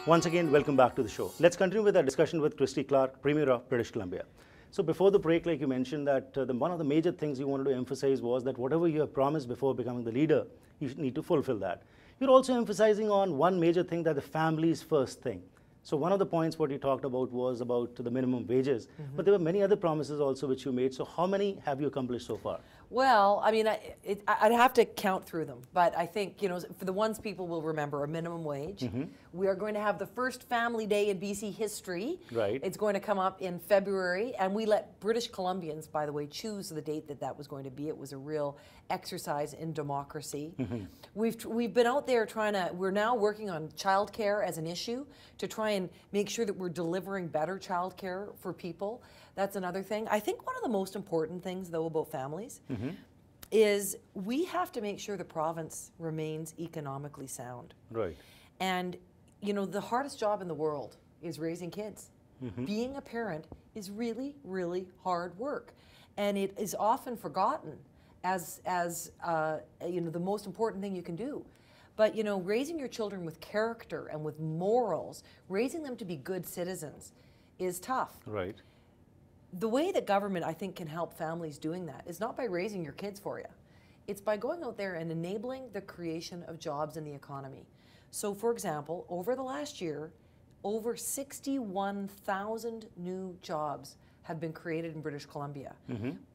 Once again, welcome back to the show. Let's continue with our discussion with Christy Clark, Premier of British Columbia. So before the break, like you mentioned, that one of the major things you wanted to emphasize was that whatever you have promised before becoming the leader, you need to fulfill that. You're also emphasizing on one major thing, that the family is first thing. So one of the points what you talked about was about the minimum wages, but there were many other promises also which you made. So how many have you accomplished so far? Well, I mean, I'd have to count through them, but I think, you know, for the ones people will remember, a minimum wage. We are going to have the first family day in BC history. Right. It's going to come up in February, and we let British Columbians, by the way, choose the date that was going to be. It was a real exercise in democracy. We've been out there we're now working on childcare as an issue to try and make sure that we're delivering better childcare for people. That's another thing. I think one of the most important things, though, about families is we have to make sure the province remains economically sound. Right. And, you know, the hardest job in the world is raising kids. Being a parent is really, really hard work. And it is often forgotten as you know, the most important thing you can do. But, you know, raising your children with character and with morals, raising them to be good citizens is tough. Right. The way that government, I think, can help families doing that is not by raising your kids for you. It's by going out there and enabling the creation of jobs in the economy. So, for example, over the last year, over 61,000 new jobs have been created in British Columbia,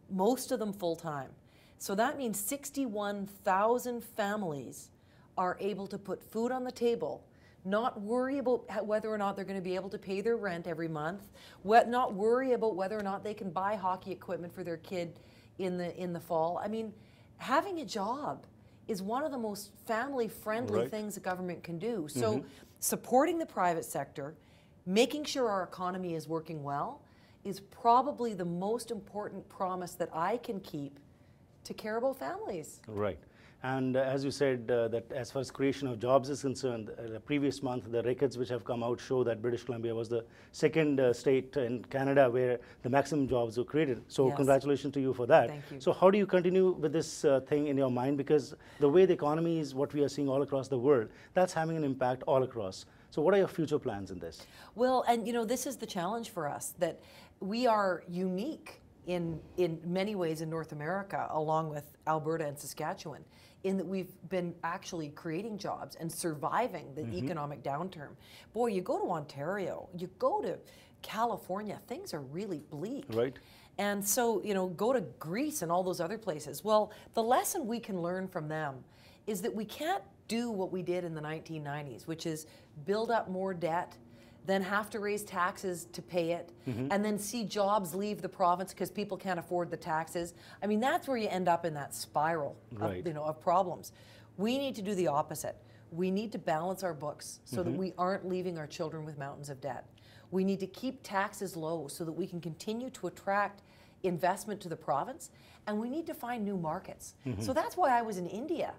most of them full-time. So that means 61,000 families are able to put food on the table, not worry about whether or not they're going to be able to pay their rent every month, not worry about whether or not they can buy hockey equipment for their kid in the fall. I mean, having a job is one of the most family-friendly things the government can do. So supporting the private sector, making sure our economy is working well, is probably the most important promise that I can keep to care about families. Right. And as you said, that as far as creation of jobs is concerned, the previous month, the records which have come out show that British Columbia was the second state in Canada where the maximum jobs were created. So congratulations to you for that. Thank you. So how do you continue with this thing in your mind? Because the way the economy is, what we are seeing all across the world, that's having an impact all across. So what are your future plans in this? Well, and you know, this is the challenge for us, that we are unique in many ways in North America, along with Alberta and Saskatchewan, in that we've been actually creating jobs and surviving the economic downturn. Boy, you go to Ontario, you go to California, things are really bleak. Right. And so, you know, go to Greece and all those other places. Well, the lesson we can learn from them is that we can't do what we did in the 1990s, which is build up more debt, then have to raise taxes to pay it, and then see jobs leave the province because people can't afford the taxes. I mean, that's where you end up in that spiral of, you know, of problems. We need to do the opposite. We need to balance our books so that we aren't leaving our children with mountains of debt. We need to keep taxes low so that we can continue to attract investment to the province, and we need to find new markets. So that's why I was in India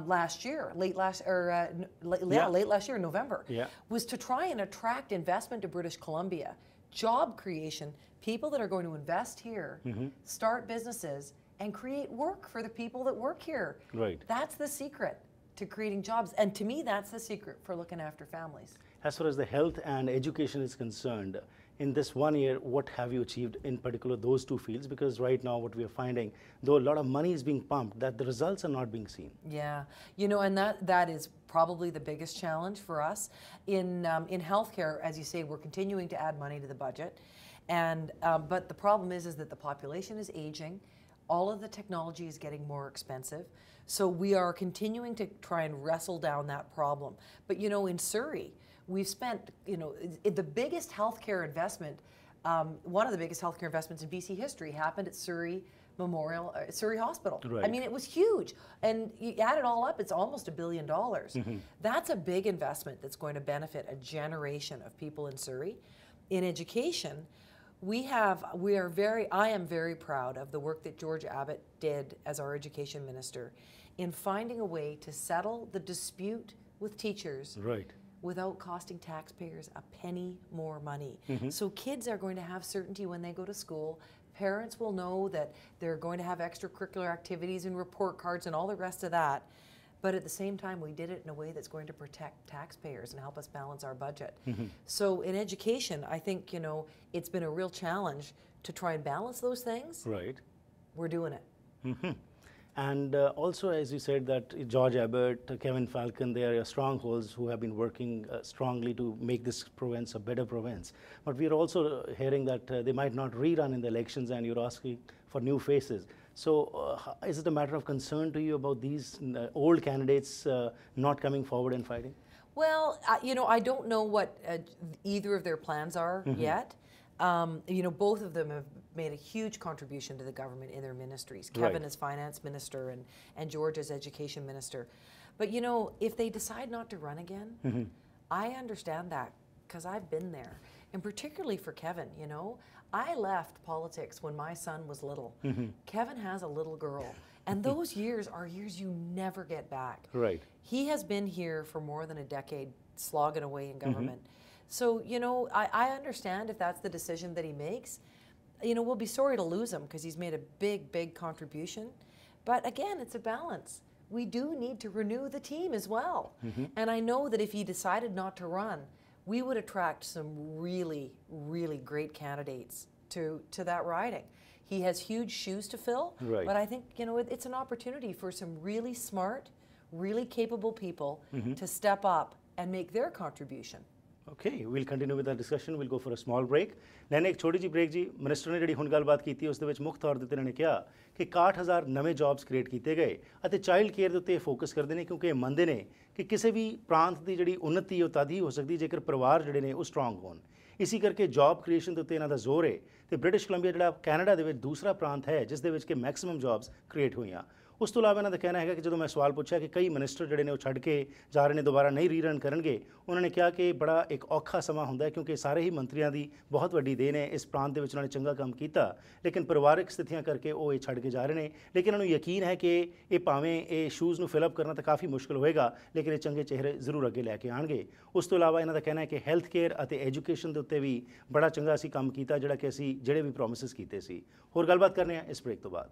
last year, late last year in November, was to try and attract investment to British Columbia, job creation, people that are going to invest here, start businesses, and create work for the people that work here. Right. That's the secret to creating jobs, and to me, that's the secret for looking after families. As far as the health and education is concerned, in this 1 year, what have you achieved in particular those two fields? Because right now what we are finding, though a lot of money is being pumped, that the results are not being seen. Yeah, you know, and that is probably the biggest challenge for us. In healthcare, as you say, we're continuing to add money to the budget, and but the problem is that the population is aging, all of the technology is getting more expensive, so we are continuing to try and wrestle down that problem. But you know, in Surrey, we've spent, you know, the biggest healthcare investment, one of the biggest healthcare investments in BC history happened at Surrey Surrey Hospital. Right. I mean, it was huge. And you add it all up, it's almost $1 billion. That's a big investment that's going to benefit a generation of people in Surrey. In education, I am very proud of the work that George Abbott did as our education minister in finding a way to settle the dispute with teachers. Right. Without costing taxpayers a penny more money. So kids are going to have certainty when they go to school. Parents will know that they're going to have extracurricular activities and report cards and all the rest of that. but at the same time, we did it in a way that's going to protect taxpayers and help us balance our budget. So in education, I think, you know, it's been a real challenge to try and balance those things. Right. We're doing it. And also, as you said, that George Abbott, Kevin Falcon, they are your strongholds who have been working strongly to make this province a better province. But we are also hearing that they might not rerun in the elections, and you're asking for new faces. So is it a matter of concern to you about these old candidates not coming forward and fighting? Well, you know, I don't know what either of their plans are yet. You know, both of them have made a huge contribution to the government in their ministries. Kevin as finance minister and George as education minister. But you know, if they decide not to run again, I understand that because I've been there. And particularly for Kevin, you know, I left politics when my son was little. Kevin has a little girl. And those years are years you never get back. Right. He has been here for more than a decade, slogging away in government. So, you know, I understand if that's the decision that he makes. You know, we'll be sorry to lose him because he's made a big, big contribution. But again, it's a balance. We do need to renew the team as well. And I know that if he decided not to run, we would attract some really, really great candidates to that riding. He has huge shoes to fill, but I think, you know, it's an opportunity for some really smart, really capable people to step up and make their contribution. Okay, we'll continue with our discussion. We'll go for a small break. ਲੈਣੇ ਇੱਕ ਛੋਟੀ ਜਿਹੀ break ਜੀ। Minister ਨੇ ਜਿਹੜੀ ਹੁਣ ਗੱਲਬਾਤ ਕੀਤੀ ਉਸ ਦੇ ਵਿੱਚ ਮੁੱਖ ਤੌਰ ਤੇ ਇਹਨਾਂ ਨੇ ਕਿਹਾ ਕਿ 61,000 ਨਵੇਂ ਜੌਬਸ ਕ੍ਰੀਏਟ ਕੀਤੇ ਗਏ ਅਤੇ ਚਾਈਲਡ ਕੇਅਰ ਦੇ ਉੱਤੇ ਇਹ ਫੋਕਸ ਕਰਦੇ ਨੇ ਕਿਉਂਕਿ ਇਹ ਮੰਨਦੇ ਨੇ ਕਿ ਕਿਸੇ ਵੀ ਪ੍ਰਾਂਤ ਦੀ ਜਿਹੜੀ ਉન્નਤੀ ਉਹ ਤਦ ਹੀ ਹੋ ਸਕਦੀ ਜੇਕਰ ਪਰਿਵਾਰ ਜਿਹੜੇ ਨੇ ਉਹ ਸਟਰੋਂਗ ਹੋਣ। ਇਸੇ ਕਰਕੇ ਜੌਬ ਕ੍ਰੀਏਸ਼ਨ ਦੇ ਉੱਤੇ ਇਹਨਾਂ ਦਾ ਜ਼ੋਰ ਹੈ ਤੇ ਬ੍ਰਿਟਿਸ਼ ਕੋਲੰਬੀਆ ਜਿਹੜਾ ਕੈਨੇਡਾ ਦੇ ਵਿੱਚ ਦੂਸਰਾ ਪ੍ਰਾਂਤ ਹੈ ਜਿਸ ਦੇ ਵਿੱਚ ਕਿ ਮੈਕਸਿਮਮ ਜੌਬਸ ਕ੍ਰੀਏਟ ਹੋਈਆਂ। ਉਸ ਤੋਂ ਇਲਾਵਾ ਇਹਨਾਂ ਦਾ ਕਹਿਣਾ ਹੈਗਾ ਕਿ ਜਦੋਂ ਮੈਂ ਸਵਾਲ ਪੁੱਛਿਆ ਕਿ ਕਈ ਮਿਨਿਸਟਰ ਜਿਹੜੇ ਨੇ ਉਹ ਛੱਡ ਕੇ ਜਾ ਰਹੇ ਨੇ ਦੁਬਾਰਾ ਨਹੀਂ ਰੀਰਨ ਕਰਨਗੇ, ਉਹਨਾਂ ਨੇ ਕਿਹਾ ਕਿ ਬੜਾ ਇੱਕ ਔਖਾ ਸਮਾਂ ਹੁੰਦਾ ਹੈ ਕਿਉਂਕਿ ਸਾਰੇ ਹੀ ਮੰਤਰੀਆਂ ਦੀ ਬਹੁਤ ਵੱਡੀ ਦੇਣ ਹੈ। ਇਸ ਪ੍ਰਾਂਤ ਦੇ ਵਿੱਚ ਉਹਨਾਂ ਨੇ ਚੰਗਾ ਕੰਮ ਕੀਤਾ ਲੇਕਿਨ ਪਰਿਵਾਰਕ ਸਥਿਤੀਆਂ ਕਰਕੇ ਉਹ ਇਹ ਛੱਡ ਕੇ ਜਾ ਰਹੇ ਨੇ। ਲੇਕਿਨ ਇਹਨਾਂ ਨੂੰ ਯਕੀਨ ਹੈ ਕਿ ਇਹ ਭਾਵੇਂ ਇਹ ਸ਼ੂਜ਼ ਨੂੰ ਫਿਲਅਪ ਕਰਨਾ ਤਾਂ ਕਾਫੀ ਮੁਸ਼ਕਿਲ ਹੋਏਗਾ ਲੇਕਿਨ ਇਹ ਚੰਗੇ ਚਿਹਰੇ ਜ਼ਰੂਰ ਅੱਗੇ ਲੈ ਕੇ ਆਉਣਗੇ। ਉਸ ਤੋਂ ਇਲਾਵਾ ਇਹਨਾਂ ਦਾ ਕਹਿਣਾ ਹੈ ਕਿ ਹੈਲਥ ਕੇਅਰ ਅਤੇ ਐਜੂਕੇਸ਼ਨ ਦੇ ਉੱਤੇ ਵੀ ਬੜਾ ਚੰਗਾ ਅਸੀਂ ਕੰਮ ਕੀਤਾ ਜਿਹੜਾ ਕਿ ਅਸੀਂ ਜਿਹੜੇ ਵੀ ਪ੍ਰੋਮਿਸਿਸ ਕੀਤੇ ਸੀ। ਹੋਰ ਗੱਲਬਾਤ ਕਰਨੇ ਆ ਇਸ ਬ੍ਰੇਕ ਤੋਂ ਬਾਅਦ।